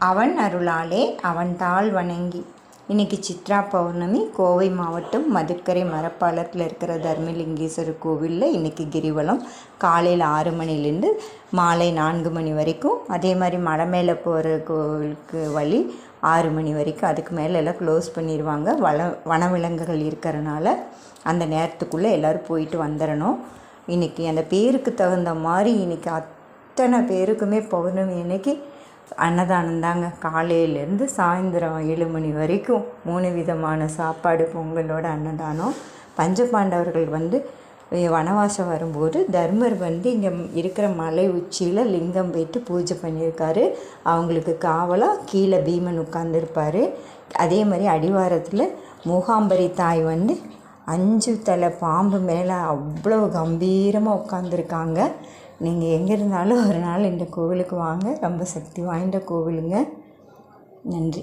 அவன் அருளாலே அவன் தாள் வணங்கி. இன்றைக்கி சித்ரா பௌர்ணமி. கோவை மாவட்டம் மதுக்கரை மரப்பாலத்தில் இருக்கிற தர்மலிங்கேஸ்வரர் கோவிலில் இன்றைக்கி கிரிவலம் காலையில் 6 மணிலேருந்து மாலை 4 மணி வரைக்கும். அதே மாதிரி மலை மேலே போகிற கோவிலுக்கு வழி 6 மணி வரைக்கும். அதுக்கு மேலே எல்லாம் க்ளோஸ் பண்ணிடுவாங்க. வனவிலங்குகள் இருக்கிறனால அந்த நேரத்துக்குள்ளே எல்லோரும் போயிட்டு வந்துடணும். இன்றைக்கி அந்த பேருக்கு தகுந்த மாதிரி இன்றைக்கி அத்தனை பேருக்குமே பௌர்ணமி அன்னைக்கு அன்னதானம் தாங்க. காலையிலேருந்து சாயந்தரம் 7 மணி வரைக்கும் 3 விதமான சாப்பாடு, பொங்கலோட அன்னதானம். பஞ்சபாண்டவர்கள் வனவாசம் வரும்போது தர்மர் இங்கே இருக்கிற மலை உச்சியில் லிங்கம் வைத்து பூஜை பண்ணியிருக்காரு. அவங்களுக்கு காவலாக கீழே பீமன் உட்கார்ந்துருப்பார். அதே மாதிரி அடிவாரத்தில் மூகாம்பரி தாய் 5 தலை பாம்பு மேலே அவ்வளோ கம்பீரமாக உட்காந்துருக்காங்க. நீங்கள் எங்கே இருந்தாலும் ஒரு நாள் இந்த கோவிலுக்கு வாங்க. ரொம்ப சக்தி வாய்ந்த கோவிலுங்க. நன்றி.